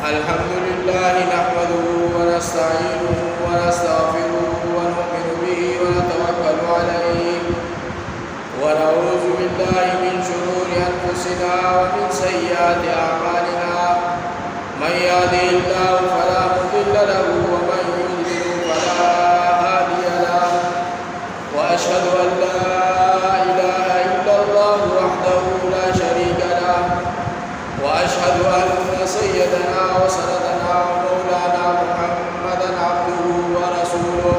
الحمد لله نحمده ونستعينه ونستغفره ونؤمن به ونتوكل عليه ونعوذ بالله من شرور أنفسنا ومن سيئات أعمالنا من يهده الله فلا مضل له ومن يضلل فلا هادي له وأشهد أن لا إله إلا الله وحده لا شريك له وأشهد أن سيدنا وسندنا ومولانا محمدا عبده ورسوله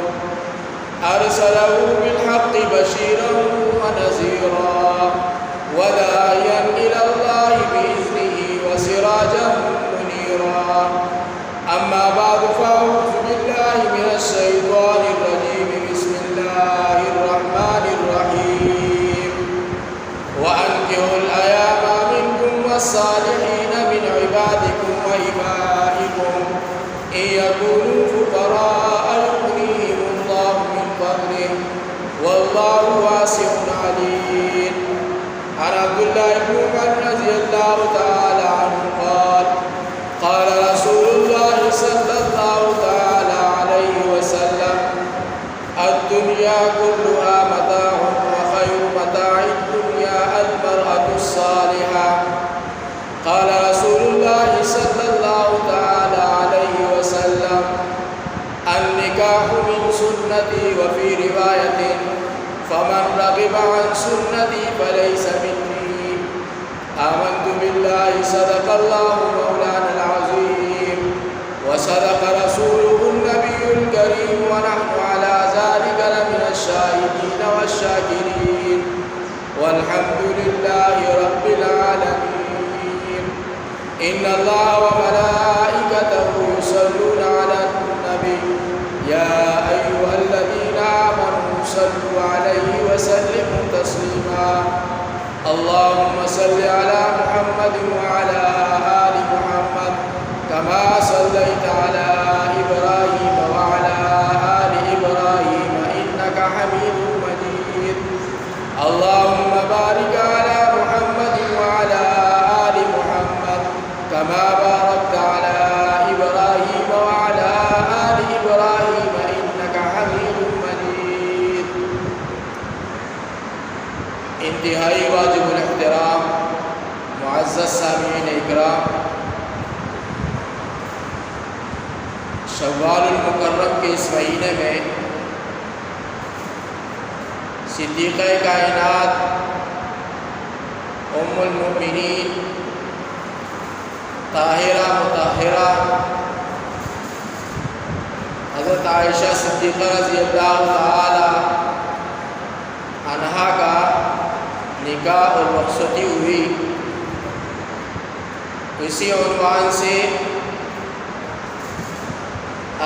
أرسله بالحق بشيرا ونذيرا وداعيا إلى الله بإذنه وسراجا منيرا أما بعد فأعوذ بالله من الشيطان الرجيم بسم الله الرحمن الرحيم وأنكحوا الأيام منكم والصالحين من عبادكم وإمائكم إن يكونوا فقراء يغنيهم الله من فضله والله واسع عليم. عن عبد الله بن عمر رضي الله تعالى عنه قال قال رسول الله صلى الله تعالى عليه وسلم الدنيا كلها متاع وخير متاع الدنيا المرأة الصالحة. قال رسول الله صلى الله تعالى عليه وسلم النكاح من سنتي وفي رواية فمن رغب عن سنتي فليس مني. آمنت بالله صدق الله مولانا العظيم وصدق رسوله النبي الكريم ونحن على ذلك لمن الشاهدين والشاكرين والحمد لله رب العالمين. إن الله وملائكته يصلون على النبي يا أيها الذين آمنوا صلوا عليه وسلموا تسليما. اللهم صل على محمد وعلى آل محمد كما صليت على إبراهيم وعلى آل إبراهيم إنك حميد مجيد. اللهم بارك على محمد وعلى آل محمد كما باركت على إبراهيم وعلى آل إبراهيم إنك حميد مجيد. انتہائی واجب الاحترام معزز سامعین اکرام، شوال المکرم کے اس مہینے میں صدیقہ کائنات ام المؤمنین طاہرہ مطہرہ حضرت عائشہ صدیقہ رضی اللہ تعالی عنہا کا نکاح اور رخصتی ہوئی. اسی عنوان سے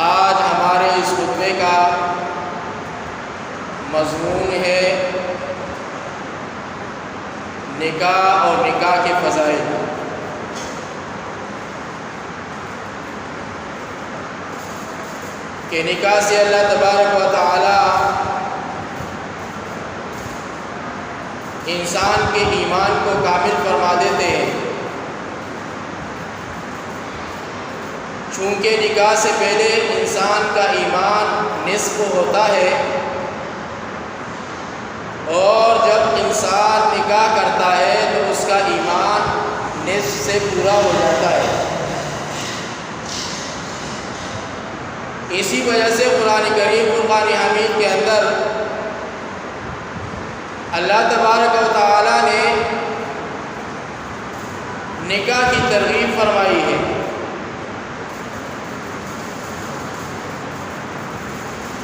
آج ہمارے اس خطبے کا مضمون ہے نکاح اور نکاح کے فضائل. کہ نکاح سے اللہ تبارک و تعالی انسان کے ایمان کو کامل فرما دیتے ہیں. چونکہ نکاح سے پہلے انسان کا ایمان نصف ہوتا ہے اور جب انسان نکاح کرتا ہے تو اس کا ایمان نصف سے پورا ہو جاتا ہے. اسی وجہ سے قرآن کریم فرقان حمید کے اندر اللہ تبارک و تعالی نے نکاح کی ترغیب فرمائی ہے.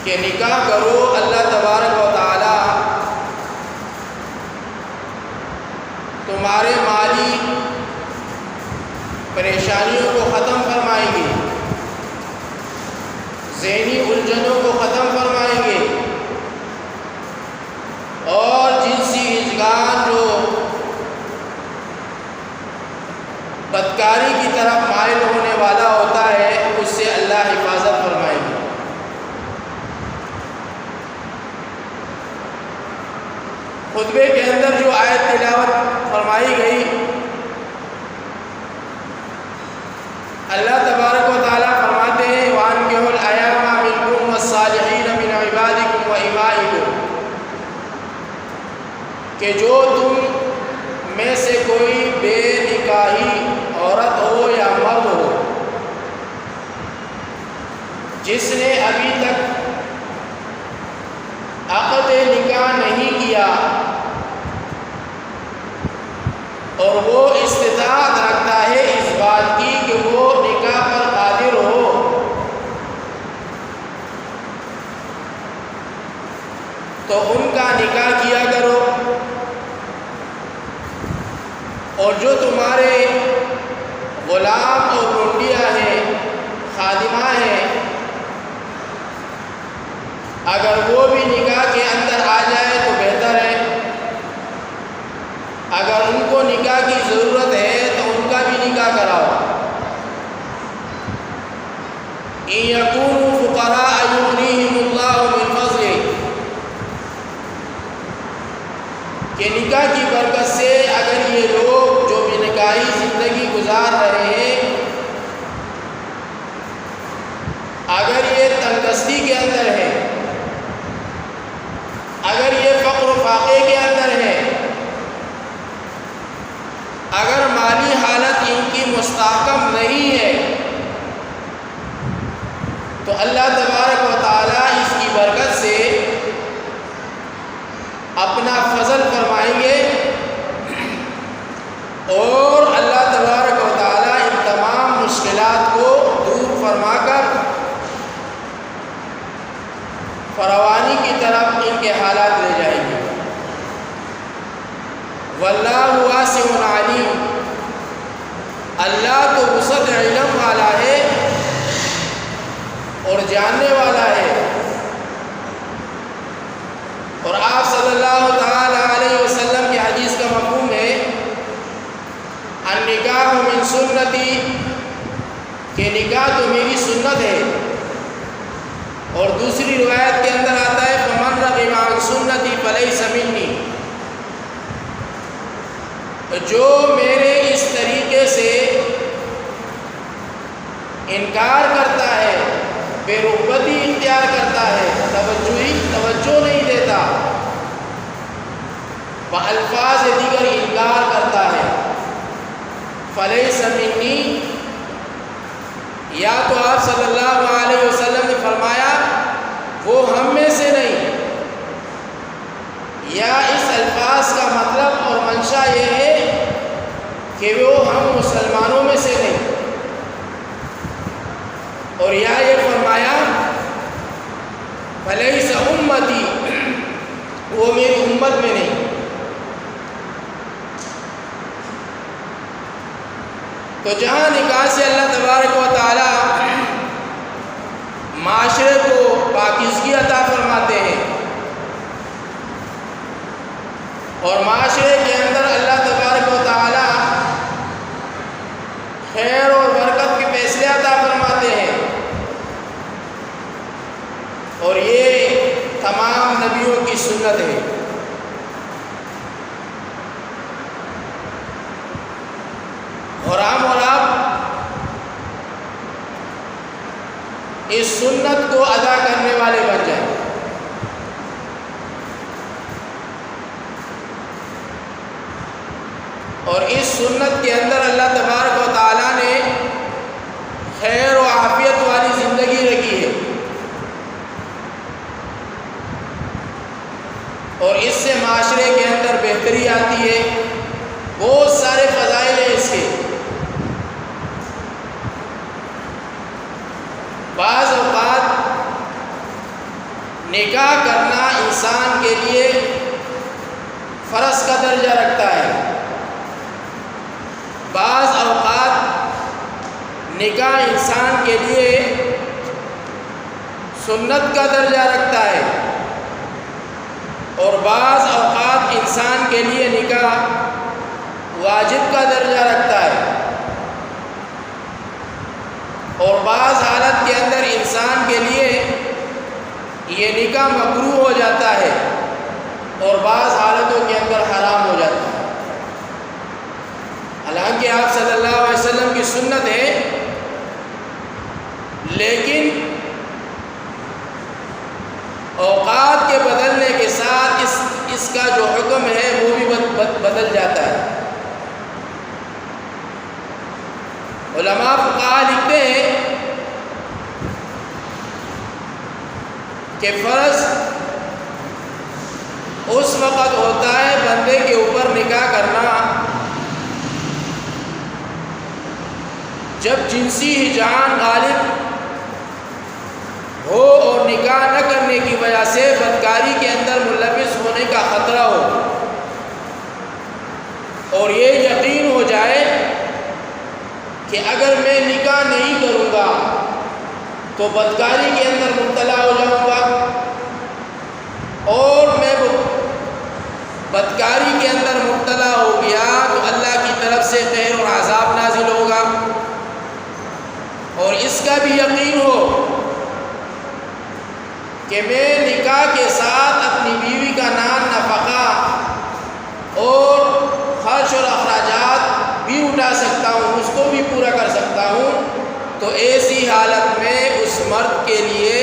کہ نکاح کرو، اللہ تبارک و تعالی تمہارے مالی پریشانیوں کو ختم فرمائیں گے، ذہنی الجھنوں کو ختم فرمائیں گے، اور جنسی انجگان جو بدکاری کی طرف مائل ہونے والا ہوتا ہے اس سے اللہ حفاظت فرمائے گا. خطبے کے اندر جو آیت تلاوت فرمائی گئی کہ جو تم میں سے کوئی بے نکاحی عورت ہو یا مرد ہو جس نے ابھی تک عقد نکاح نہیں کیا اور وہ استطاعت رکھتا ہے اس بات کی کہ وہ نکاح پر قادر ہو، تو ان کا نکاح کیا کرو، اور جو تمہارے غلام اور لونڈیاں ہیں، خادمہ ہیں، اگر وہ بھی نکاح کے اندر آ جائے تو بہتر ہے، اگر ان کو نکاح کی ضرورت ہے تو ان کا بھی نکاح کراؤ۔ إِن يَكُونُوا فُقَرَاءَ يُغْنِيهِمُ اللَّهُ مِن فَضْلِهِ، کہ نکاح کی برکت سے اگر یہ لوگ جو بے نکاحی زندگی گزار رہے ہیں، اگر یہ تنگدستی کے اندر ہے، اگر یہ فقر و فاقے کے اندر ہے، اگر مالی حالت ان کی مستحکم نہیں ہے، تو اللہ تبارک و تعالیٰ اس کی برکت سے اپنا فضل فرمائیں گے، اور اللہ تبارک و تعالیٰ ان تمام مشکلات کو دور فرما کر فراوانی کی طرف ان کے حالات لے جائیں گے۔ واللہ واسع علیم، اللہ تو وسعت علم والا ہے اور جاننے والا ہے۔ اور آپ صلی اللہ تعالی علیہ وسلم کی حدیث کا مفہوم ہے النکاح من سنتی، کہ نکاح تو میری سنت ہے، اور دوسری روایت کے اندر آتا ہے فمن رغب عن سنتی فلیس منی، جو میرے اس طریقے سے انکار کرتا ہے، بے رغبتی اختیار کرتا ہے، توجہ نہیں دیتا، بألفاظ دیگر انکار کرتا ہے، فلیس منی، یا تو آپ صلی اللہ علیہ وسلم نے فرمایا وہ ہم میں سے نہیں، یا اس الفاظ کا مطلب اور منشا یہ ہے کہ وہ ہم مسلمانوں میں سے نہیں، اور یا یہ فرمایا فلیس امتی، وہ میری امت میں نہیں۔ تو جہاں نکاح سے اللہ تبارک و تعالی معاشرے کو پاکیزگی عطا فرماتے ہیں، اور معاشرے کے اندر اللہ تبارک و تعالی خیر اور برکت کے فیصلے عطا فرماتے ہیں، اور یہ تمام نبیوں کی سنت ہے۔ اور آپ اس سنت کو ادا کرنے والے بن جائیں۔ اور اس سنت کے اندر اللہ تبارک و تعالیٰ نے خیر و عافیت والی زندگی رکھی ہے، اور اس سے معاشرے کے اندر بہتری آتی ہے، بہت سارے فضائل ہیں اس کے۔ بعض اوقات نکاح کرنا انسان کے لیے فرض کا درجہ رکھتا ہے، بعض اوقات نکاح انسان کے لیے سنت کا درجہ رکھتا ہے، اور بعض اوقات انسان کے لیے نکاح واجب کا درجہ رکھتا ہے، اور بعض حالت کے اندر انسان کے لیے یہ نکاح مکروہ ہو جاتا ہے، اور بعض حالتوں کے اندر حرام ہو جاتا ہے۔ حالانکہ آپ صلی اللہ علیہ وسلم کی سنت ہے، لیکن اوقات کے بدلنے کے ساتھ اس کا جو حکم ہے وہ بھی علماء فقہا لکھتے ہیں کہ فرض اس وقت ہوتا ہے بندے کے اوپر نکاح کرنا جب جنسی ہجران غالب ہو اور نکاح نہ کرنے کی وجہ سے بدکاری کے اندر ملوث ہونے کا خطرہ ہو، اور یہ یقین ہو جائے کہ اگر میں نکاح نہیں کروں گا تو بدکاری کے اندر مبتلا ہو جاؤں گا، اور میں بدکاری کے اندر مبتلا ہو گیا تو اللہ کی طرف سے قہر اور عذاب نازل ہوگا، اور اس کا بھی یقین ہو کہ میں نکاح کے ساتھ اپنی بیوی کا نان نفقہ اور خرچ اور اخراجات بھی اٹھا سکتا ہوں، اس کو بھی پورا کر سکتا ہوں، تو ایسی حالت میں اس مرد کے لیے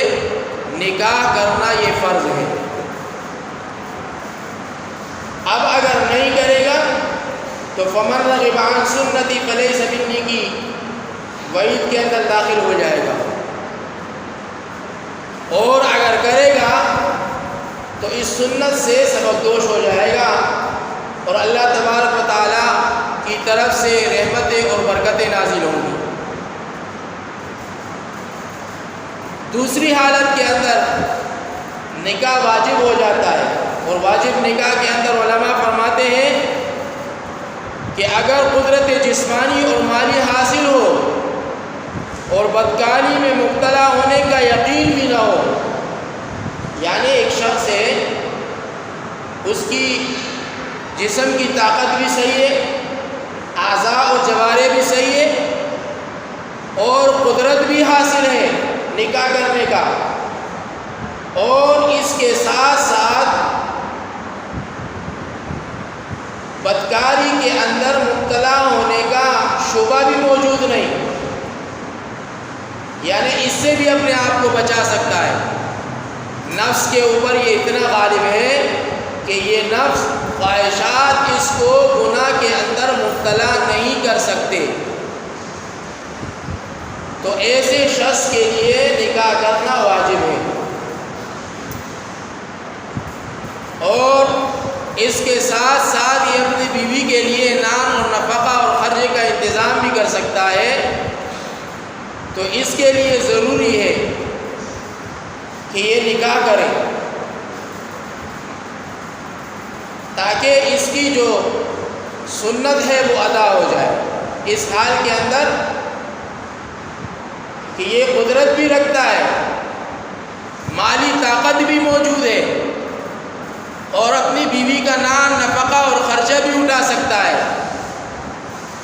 نکاح کرنا یہ فرض ہے۔ اب اگر نہیں کرے گا تو فمن رغب عن سنتی فلیس منی کی وعید کے اندر داخل ہو جائے گا، اور اگر کرے گا تو اس سنت سے سبکدوش ہو جائے گا، اور اللہ تبارک و تعالیٰ کی طرف سے رحمتیں اور برکتیں نازل ہوں گی۔ دوسری حالت کے اندر نکاح واجب ہو جاتا ہے، اور واجب نکاح کے اندر علماء فرماتے ہیں کہ اگر قدرت جسمانی اور مالی حاصل ہو اور بدکاری میں مبتلا ہونے کا یقین بھی نہ ہو، یعنی ایک شخص ہے اس کی جسم کی طاقت بھی صحیح ہے، اعضاء اور جوارح بھی صحیح ہے، اور قدرت بھی حاصل ہے نکاح کرنے کا، اور اس کے ساتھ ساتھ بدکاری کے اندر مبتلا ہونے کا شبہ بھی موجود نہیں، یعنی اس سے بھی اپنے آپ کو بچا سکتا ہے۔ نفس کے اوپر یہ اتنا غالب ہے کہ یہ نفس خواہشات اس کو گناہ کے اندر مبتلا نہیں کر سکتے، تو ایسے شخص کے لیے نکاح کرنا واجب ہے، اور اس کے ساتھ ساتھ یہ اپنی بیوی کے لیے نان اور نفقہ اور خرچے کا انتظام بھی کر سکتا ہے، تو اس کے لیے ضروری ہے کہ یہ نکاح کرے تاکہ اس کی جو سنت ہے وہ ادا ہو جائے۔ اس حال کے اندر کہ یہ قدرت بھی رکھتا ہے، مالی طاقت بھی موجود ہے، اور اپنی بیوی کا نان نفقہ اور خرچہ بھی اٹھا سکتا ہے،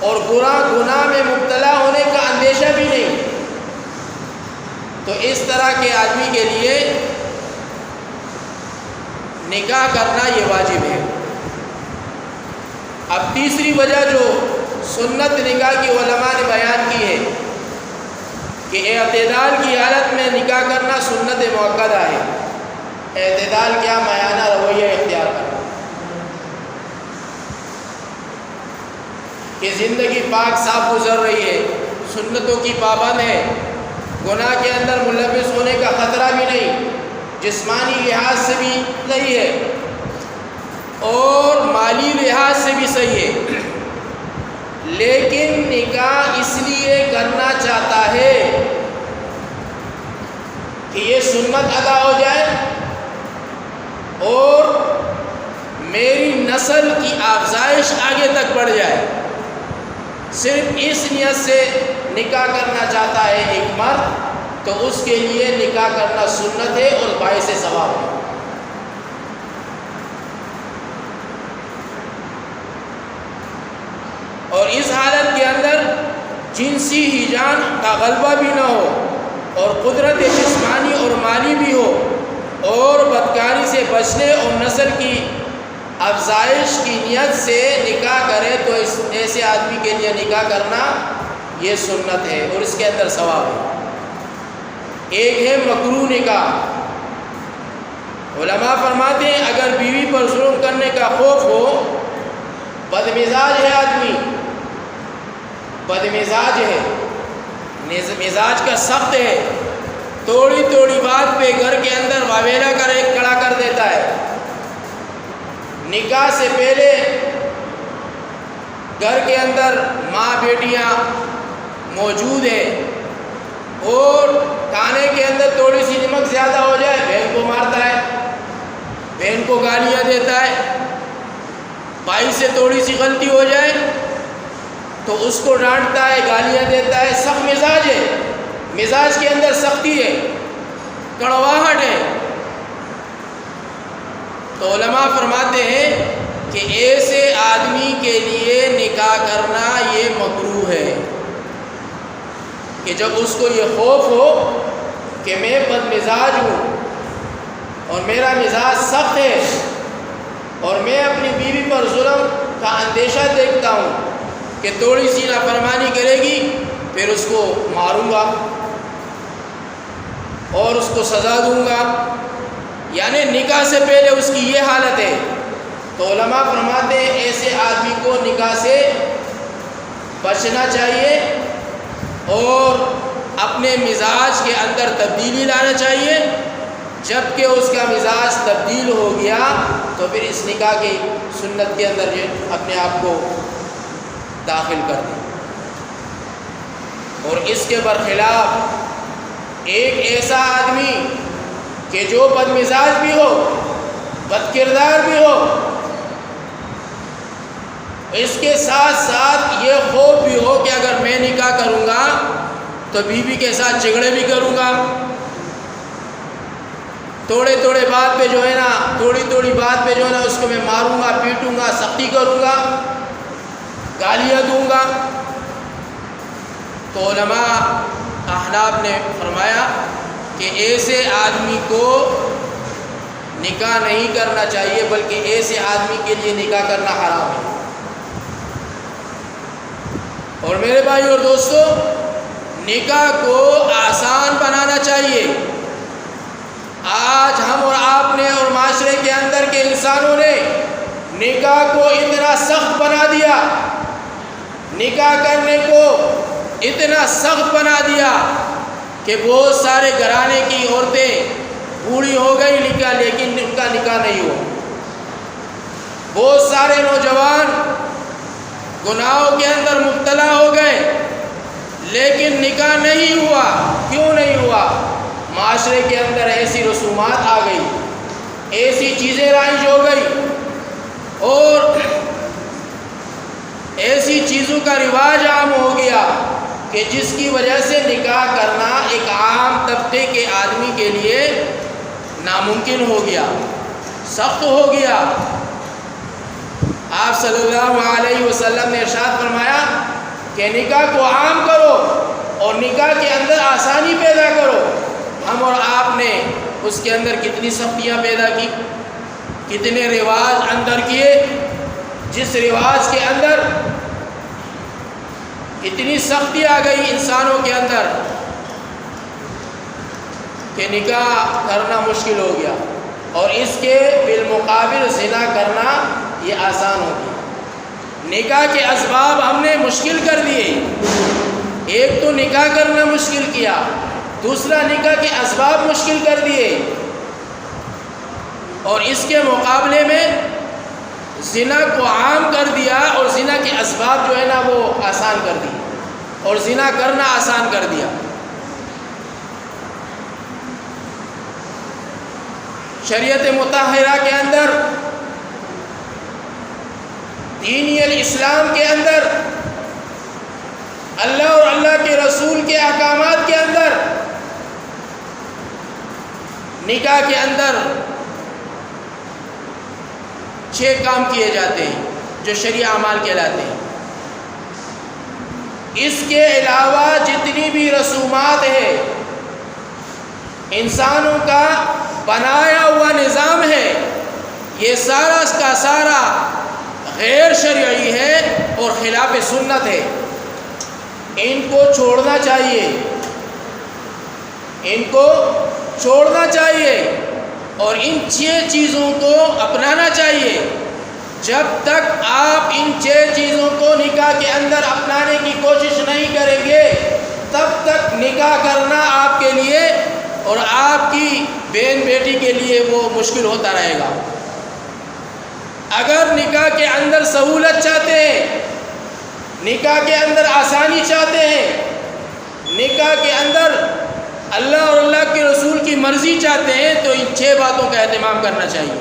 اور گناہ میں مبتلا ہونے کا اندیشہ بھی نہیں، تو اس طرح کے آدمی کے لیے نکاح کرنا یہ واجب ہے۔ اب تیسری وجہ جو سنت نکاح کی علماء نے بیان کی ہے کہ اعتدال کی حالت میں نکاح کرنا سنت مؤکدہ ہے۔ اعتدال کیا؟ میانہ رویہ اختیار کرنا، کہ زندگی پاک صاف گزر رہی ہے، سنتوں کی پابند ہے، گناہ کے اندر ملوث ہونے کا خطرہ بھی نہیں، جسمانی لحاظ سے بھی صحیح ہے اور مالی لحاظ سے بھی صحیح ہے، لیکن نکاح اس لیے کرنا چاہتا ہے کہ یہ سنت ادا ہو جائے اور میری نسل کی افزائش آگے تک بڑھ جائے، صرف اس نیت سے نکاح کرنا چاہتا ہے ایک مرد، تو اس کے لیے نکاح کرنا سنت ہے اور باعث ثواب ہے۔ اور اس حالت کے اندر جنسی ہیجان کا غلبہ بھی نہ ہو اور قدرت جسمانی اور مالی بھی ہو، اور بدکاری سے بچنے اور نسل کی افزائش کی نیت سے نکاح کرے، تو اس ایسے آدمی کے لیے نکاح کرنا یہ سنت ہے اور اس کے اندر ثواب ہے۔ ایک ہے مکروہ نکاح۔ علماء فرماتے ہیں اگر بیوی پر ظلم کرنے کا خوف ہو، بدمزاج ہے آدمی، بدمزاج ہے، مزاج کا سخت ہے، تھوڑی تھوڑی بات پہ گھر کے اندر واویلا کھڑا کر دیتا ہے۔ نکاح سے پہلے گھر کے اندر ماں بیٹیاں موجود ہیں، اور کھانے کے اندر تھوڑی سی نمک زیادہ ہو جائے بہن کو مارتا ہے، بہن کو گالیاں دیتا ہے، بھائی سے تھوڑی سی غلطی ہو جائے تو اس کو ڈانٹتا ہے، گالیاں دیتا ہے۔ سخت مزاج ہے، مزاج کے اندر سختی ہے، کڑواہٹ ہے۔ تو علماء فرماتے ہیں کہ ایسے آدمی کے لیے نکاح کرنا یہ مکروہ ہے، کہ جب اس کو یہ خوف ہو کہ میں بد مزاج ہوں اور میرا مزاج سخت ہے اور میں اپنی بیوی پر ظلم کا اندیشہ دیکھتا ہوں کہ تھوڑی سی نافرمانی کرے گی پھر اس کو ماروں گا اور اس کو سزا دوں گا، یعنی نکاح سے پہلے اس کی یہ حالت ہے، تو علماء فرماتے ہیں ایسے آدمی کو نکاح سے بچنا چاہیے اور اپنے مزاج کے اندر تبدیلی لانا چاہیے۔ جب کہ اس کا مزاج تبدیل ہو گیا تو پھر اس نکاح کی سنت کے اندر یہ اپنے آپ کو داخل کر دیں۔ اور اس کے برخلاف ایک ایسا آدمی کہ جو بد مزاج بھی ہو، بد کردار بھی ہو، اس کے ساتھ ساتھ یہ خوف بھی ہو کہ اگر میں نکاح کروں گا تو بیوی کے ساتھ جھگڑے بھی کروں گا، تھوڑے بات پہ جو ہے نا تھوڑی بات پہ جو ہے نا اس کو میں ماروں گا، پیٹوں گا، سختی کروں گا، گالیاں دوں گا۔ تو علماء احناف نے فرمایا کہ ایسے آدمی کو نکاح نہیں کرنا چاہیے، بلکہ ایسے آدمی کے لیے نکاح کرنا حرام ہے۔ اور میرے بھائی اور دوستو، نکاح کو آسان بنانا چاہیے۔ آج ہم اور آپ نے اور معاشرے کے اندر کے انسانوں نے نکاح کو اتنا سخت بنا دیا، نکاح کرنے کو اتنا سخت بنا دیا کہ بہت سارے گھرانے کی عورتیں بوڑھی ہو گئی لیکن ان کا نکاح نہیں ہوا۔ بہت سارے نوجوان گناہوں کے اندر مبتلا ہو گئے لیکن نکاح نہیں ہوا۔ کیوں نہیں ہوا؟ معاشرے کے اندر ایسی رسومات آ گئی، ایسی چیزیں رائج ہو گئی اور ایسی چیزوں کا رواج عام ہو گیا کہ جس کی وجہ سے نکاح کرنا ایک عام طبقے کے آدمی کے لیے ناممکن ہو گیا، سخت ہو گیا۔ آپ صلی اللہ علیہ وسلم نے ارشاد فرمایا کہ نکاح کو عام کرو اور نکاح کے اندر آسانی پیدا کرو۔ ہم اور آپ نے اس کے اندر کتنی سختیاں پیدا کی، کتنے رواج اندر کیے، جس رواج کے اندر اتنی سختی آ گئی انسانوں کے اندر کہ نکاح کرنا مشکل ہو گیا، اور اس کے بالمقابل زنا کرنا یہ آسان ہو گیا۔ نکاح کے اسباب ہم نے مشکل کر دیے، ایک تو نکاح کرنا مشکل کیا، دوسرا نکاح کے اسباب مشکل کر دیے، اور اس کے مقابلے میں زنا کو عام کر دیا اور زنا کے اسباب جو ہے نا وہ آسان کر دی اور زنا کرنا آسان کر دیا۔ شریعت مطہرہ کے اندر، دین الاسلام کے اندر، اللہ اور اللہ کے رسول کے احکامات کے اندر نکاح کے اندر 6 کام کیے جاتے ہیں جو شرعی اعمال کہلاتے ہیں۔ اس کے علاوہ جتنی بھی رسومات ہے، انسانوں کا بنایا ہوا نظام ہے، یہ سارا کا سارا غیر شرعی ہے اور خلاف سنت ہے۔ ان کو چھوڑنا چاہیے، ان کو چھوڑنا چاہیے اور ان 6 چیزوں کو اپنانا چاہیے۔ جب تک آپ ان 6 چیزوں کو نکاح کے اندر اپنانے کی کوشش نہیں کریں گے تب تک نکاح کرنا آپ کے لیے اور آپ کی بہن بیٹی کے لیے وہ مشکل ہوتا رہے گا۔ اگر نکاح کے اندر سہولت چاہتے ہیں، نکاح کے اندر آسانی چاہتے ہیں، نکاح کے اندر اللہ اور اللہ کے رسول کی مرضی چاہتے ہیں، تو ان 6 باتوں کا اہتمام کرنا چاہیے،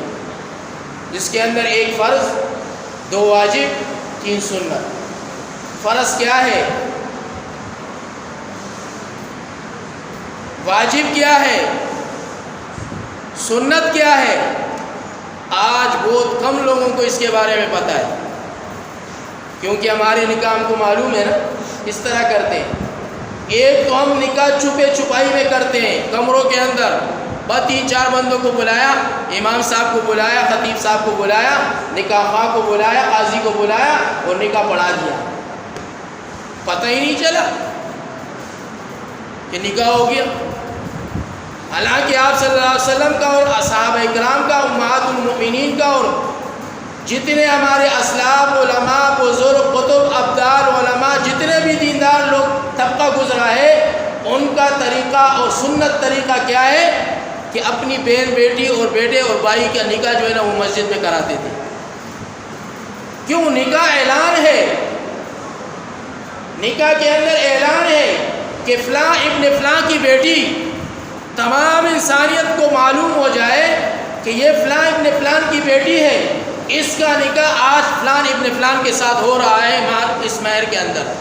جس کے اندر 1 فرض، 2 واجب، 3 سنت۔ فرض کیا ہے؟ واجب کیا ہے؟ سنت کیا ہے؟ آج بہت کم لوگوں کو اس کے بارے میں پتہ ہے، کیونکہ ہمارے نکاح ہم کو معلوم ہے نا، اس طرح کرتے ہیں۔ ایک تو ہم نکاح چھپے چھپائی میں کرتے ہیں، کمروں کے اندر بس 3-4 بندوں کو بلایا، امام صاحب کو بلایا، خطیب صاحب کو بلایا، نکاح خواہ کو بلایا، قاضی کو بلایا اور نکاح پڑھا دیا، پتہ ہی نہیں چلا کہ نکاح ہو گیا۔ حالانکہ آپ صلی اللہ علیہ وسلم کا اور اصحابہ اکرام کا، امہات المؤمنین کا اور جتنے ہمارے اسلاف، علماء، بزرگ، قطب، ابدال، علماء، جتنے بھی دیندار لوگ طبقہ گزرا ہے، ان کا طریقہ اور سنت طریقہ کیا ہے کہ اپنی بہن بیٹی اور بیٹے اور بھائی کا نکاح جو ہے نا وہ مسجد میں کراتے تھے۔ کیوں؟ نکاح اعلان ہے، نکاح کے اندر اعلان ہے کہ فلاں ابن فلاں کی بیٹی، تمام انسانیت کو معلوم ہو جائے کہ یہ فلاں ابن فلاں کی بیٹی ہے، اس کا نکاح آج فلاں ابن فلاں کے ساتھ ہو رہا ہے اس مہر کے اندر،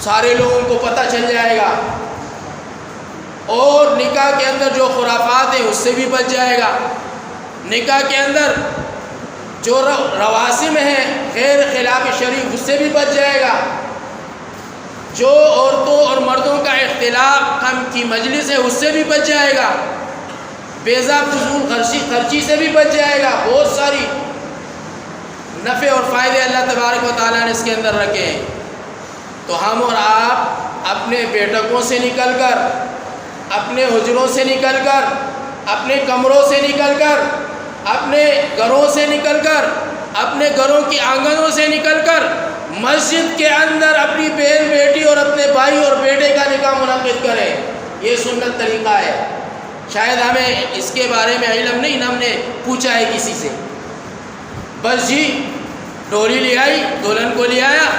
سارے لوگوں کو پتہ چل جائے گا، اور نکاح کے اندر جو خرافات ہیں اس سے بھی بچ جائے گا، نکاح کے اندر جو رواسم ہیں غیر خلاف شریف اس سے بھی بچ جائے گا، جو عورتوں اور مردوں کا اختلاف کم کی مجلس ہے اس سے بھی بچ جائے گا، بیضا فضول خرچی سے بھی بچ جائے گا۔ بہت ساری نفع اور فائدے اللہ تبارک و تعالیٰ نے اس کے اندر رکھے ہیں۔ تو ہم اور آپ اپنے بیٹکوں سے نکل کر، اپنے حجروں سے نکل کر، اپنے کمروں سے نکل کر، اپنے گھروں سے نکل کر، اپنے گھروں کی آنگنوں سے نکل کر مسجد کے اندر اپنی بہن بیٹی اور اپنے بھائی اور بیٹے کا نکاح منعقد کریں، یہ سنت طریقہ ہے۔ شاید ہمیں اس کے بارے میں علم نہیں، ہم نے پوچھا ہے کسی سے، بس جی ڈولی لے آئی، دلہن کو لے آیا،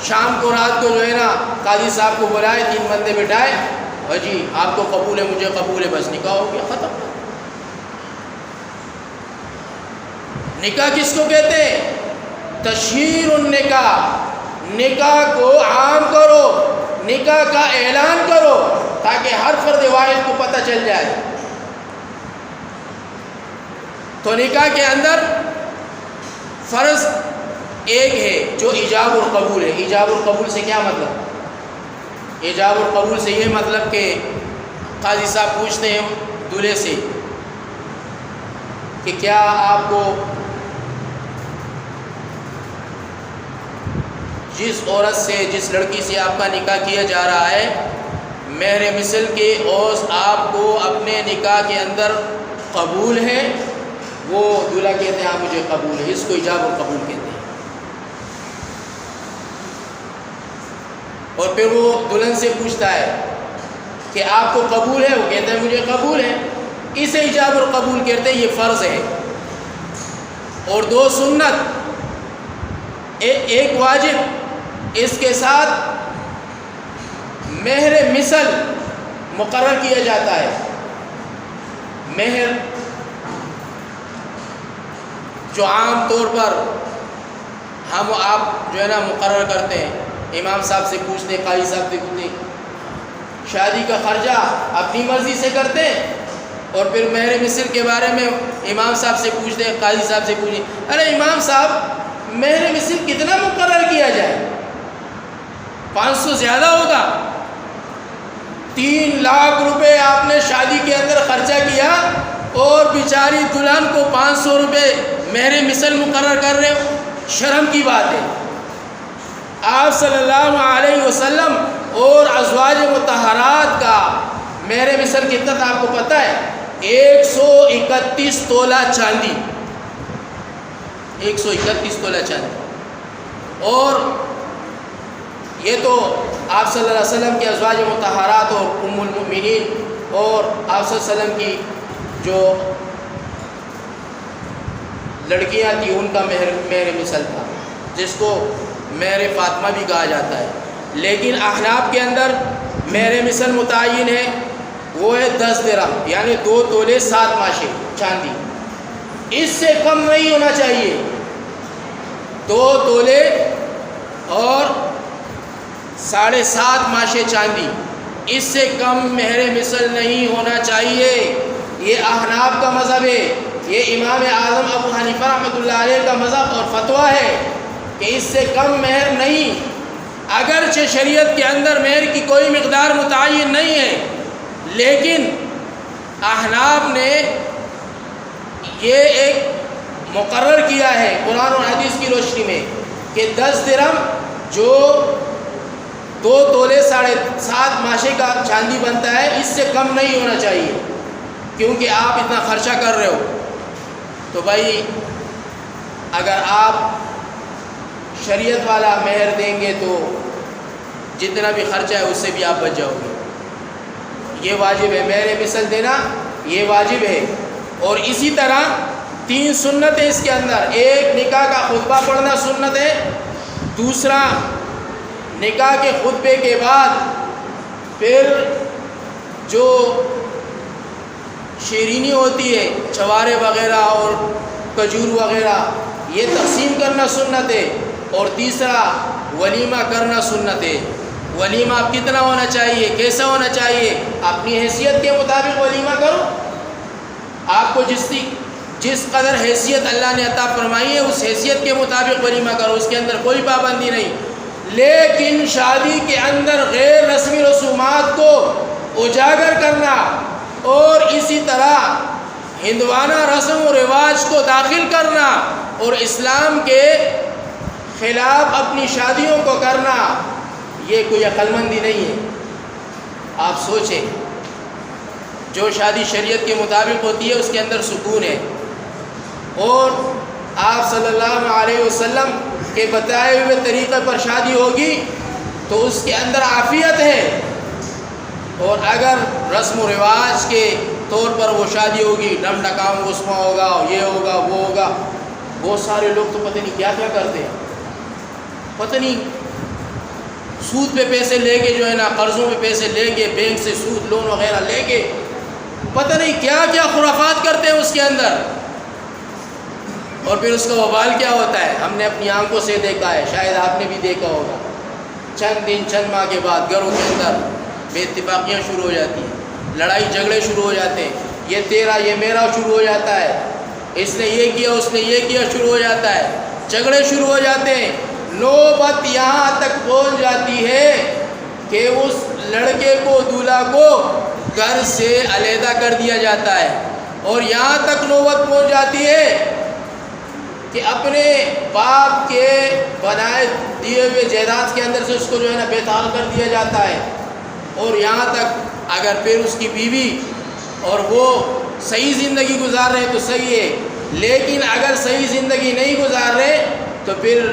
شام کو رات کو جو ہے نا قاضی صاحب کو بلائے، 3 بندے بٹھائے، اور جی آپ کو قبول ہے، مجھے قبول ہے، بس نکاح ہو گیا، ختم۔ نکاح کس کو کہتے ہیں؟ تشہیر النکاح، نکاح کو عام کرو، نکاح کا اعلان کرو تاکہ ہر فرد واحد کو پتہ چل جائے۔ تو نکاح کے اندر فرض ایک ہے جو ایجاب القبول ہے۔ ایجاب القبول سے کیا مطلب؟ ایجاب القبول سے یہ مطلب کہ قاضی صاحب پوچھتے ہیں دولہے سے کہ کیا آپ کو جس عورت سے، جس لڑکی سے آپ کا نکاح کیا جا رہا ہے، مہر مثل کے اوز آپ کو اپنے نکاح کے اندر قبول ہے؟ وہ دولہا کہتے ہیں ہاں مجھے قبول ہے، اس کو ایجاب القبول کہتے ہیں۔ اور پھر وہ دلہن سے پوچھتا ہے کہ آپ کو قبول ہے؟ وہ کہتا ہے مجھے قبول ہے، اسے ایجاب القبول کہتے ہیں، یہ فرض ہے۔ اور 2 سنت، ایک واجب، اس کے ساتھ مہر مثل مقرر کیا جاتا ہے۔ مہر جو عام طور پر ہم آپ جو ہے نا مقرر کرتے ہیں، امام صاحب سے پوچھتے ہیں، قاضی صاحب سے پوچھتے ہیں، شادی کا خرچہ اپنی مرضی سے کرتے ہیں، اور پھر مہر مثل کے بارے میں امام صاحب سے پوچھتے ہیں، قاضی صاحب سے پوچھتے ہیں، ارے امام صاحب مہر مثل کتنا مقرر کیا جائے؟ 500 زیادہ ہوگا، 3 لاکھ روپے آپ نے شادی کے اندر خرچہ کیا اور بیچاری دلہن کو 500 روپے مہر مثل مقرر کر رہے ہو، شرم کی بات ہے۔ آپ صلی اللہ علیہ وسلم اور ازواج مطہرات کا مہر مثل کتنا تھا آپ کو پتہ ہے؟ 131 تولہ چاندی، 131 تولہ چاندی۔ اور یہ تو آپ صلی اللہ علیہ وسلم کی ازواج مطہرات اور ام المؤمنین اور آپ صلی اللہ علیہ وسلم کی جو لڑکیاں تھیں ان کا مہر مثل تھا، جس کو مہر فاطمہ بھی کہا جاتا ہے۔ لیکن احناف کے اندر مہر مثل متعین ہے، وہ ہے 10 درہم، یعنی 2 تولے 7 ماشے چاندی، اس سے کم نہیں ہونا چاہیے۔ 2 تولے اور 7.5 ماشے چاندی، اس سے کم مہر مثل نہیں ہونا چاہیے۔ یہ احناف کا مذہب ہے، یہ امام اعظم ابو حنیفہ رحمۃ اللہ علیہ کا مذہب اور فتویٰ ہے کہ اس سے کم مہر نہیں۔ اگرچہ شریعت کے اندر مہر کی کوئی مقدار متعین نہیں ہے، لیکن احناف نے یہ ایک مقرر کیا ہے قرآن اور حدیث کی روشنی میں کہ 10 درہم جو 2 تولے 7.5 ماشے کا چاندی بنتا ہے، اس سے کم نہیں ہونا چاہیے، کیونکہ آپ اتنا خرچہ کر رہے ہو۔ تو بھائی اگر آپ شریعت والا مہر دیں گے تو جتنا بھی خرچہ ہے اس سے بھی آپ بچ جاؤ گے۔ یہ واجب ہے، مہر مثل دینا یہ واجب ہے۔ اور اسی طرح 3 سنت ہے اس کے اندر، ایک نکاح کا خطبہ پڑھنا سنت ہے، دوسرا نکاح کے خطبے کے بعد پھر جو شیرینی ہوتی ہے، چھوارے وغیرہ اور کھجور وغیرہ، یہ تقسیم کرنا سنت ہے، اور تیسرا ولیمہ کرنا سنت ہے۔ ولیمہ آپ کتنا ہونا چاہیے، کیسا ہونا چاہیے، اپنی حیثیت کے مطابق ولیمہ کرو، آپ کو جس قدر حیثیت اللہ نے عطا فرمائی ہے اس حیثیت کے مطابق ولیمہ کرو، اس کے اندر کوئی پابندی نہیں۔ لیکن شادی کے اندر غیر رسمی رسومات کو اجاگر کرنا اور اسی طرح ہندوانہ رسم و رواج کو داخل کرنا اور اسلام کے خلاف اپنی شادیوں کو کرنا، یہ کوئی عقل مندی نہیں ہے۔ آپ سوچیں، جو شادی شریعت کے مطابق ہوتی ہے اس کے اندر سکون ہے، اور آپ صلی اللہ علیہ وسلم کے بتائے ہوئے طریقے پر شادی ہوگی تو اس کے اندر عافیت ہے۔ اور اگر رسم و رواج کے طور پر وہ شادی ہوگی، ڈم ڈکام غسمہ ہوگا، یہ ہوگا وہ ہوگا، بہت سارے لوگ تو پتہ نہیں کیا کیا کرتے ہیں، پتہ نہیں سود پہ پیسے لے کے جو ہے نا، قرضوں پہ پیسے لے کے، بینک سے سود لون وغیرہ لے کے پتہ نہیں کیا کیا خرافات کرتے ہیں اس کے اندر، اور پھر اس کا وبال کیا ہوتا ہے ہم نے اپنی آنکھوں سے دیکھا ہے، شاید آپ نے بھی دیکھا ہوگا۔ چند دن چند ماہ کے بعد گھروں کے اندر بے اتفاقیاں شروع ہو جاتی ہیں، لڑائی جھگڑے شروع ہو جاتے ہیں، یہ تیرا یہ میرا شروع ہو جاتا ہے، اس نے یہ کیا اس نے یہ کیا شروع ہو جاتا ہے، جھگڑے شروع ہو جاتے ہیں۔ نوبت یہاں تک پہنچ جاتی ہے کہ اس لڑکے کو، دولہا کو گھر سے علیحدہ کر دیا جاتا ہے، اور یہاں تک نوبت پہنچ جاتی ہے کہ اپنے باپ کے بنائے دیے ہوئے جائیداد کے اندر سے اس کو جو ہے نا بے دخل کر دیا جاتا ہے۔ اور یہاں تک اگر پھر اس کی بیوی اور وہ صحیح زندگی گزار رہے تو صحیح ہے، لیکن اگر صحیح زندگی نہیں گزار رہے تو پھر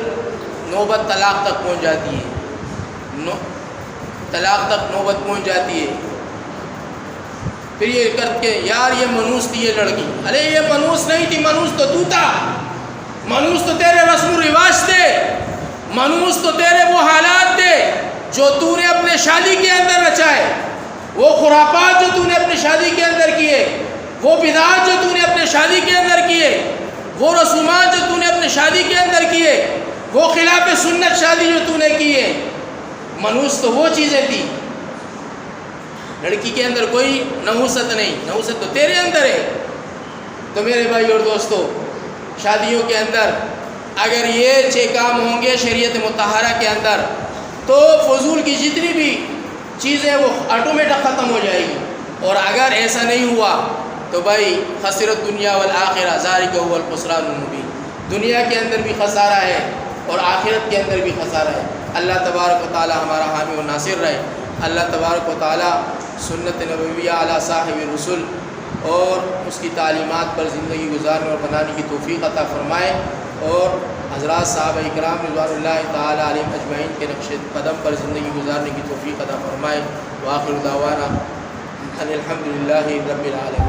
نوبت طلاق تک پہنچ جاتی ہے، طلاق تک نوبت پہنچ جاتی ہے۔ پھر یہ کر کے یار یہ منوس تھی یہ لڑکی، ارے یہ منوس نہیں تھی، منوس تو تو تھا، منوس تو تیرے رسم و رواج تھے، منوس تو تیرے وہ حالات تھے جو تو نے اپنے شادی کے اندر رچائے، وہ خرافات جو تو نے اپنی شادی کے اندر کیے، وہ بدعات جو تو نے اپنے شادی کے اندر کیے، وہ رسومات جو تو نے اپنے شادی کے اندر کیے، وہ خلاف سنت شادی جو تو نے کی ہے۔ منوس تو وہ چیزیں تھی، لڑکی کے اندر کوئی نحوست نہیں، نحوست تو تیرے اندر ہے۔ تو میرے بھائی اور دوستو، شادیوں کے اندر اگر یہ 6 کام ہوں گے شریعت مطہرہ کے اندر تو فضول کی جتنی بھی چیزیں وہ آٹومیٹک ختم ہو جائے گی، اور اگر ایسا نہیں ہوا تو بھائی خسرت دنیا والآخرہ ذالک هو الخسران المبین، دنیا کے اندر بھی خسارہ ہے اور آخرت کے اندر بھی خسارہ ہے۔ اللہ تبارک و تعالی ہمارا حامی و ناصر رہے۔ اللہ تبارک و تعالی سنت نبویہ علی صاحب رسول اور اس کی تعلیمات پر زندگی گزارنے اور بنانے کی توفیق عطا فرمائے، اور حضرات صحابہ اکرام رضوان اللہ تعالی علیہم اجمعین کے نقش قدم پر زندگی گزارنے کی توفیق عطا فرمائے۔ وآخر دعوانا ان الحمد للہ رب العالمین۔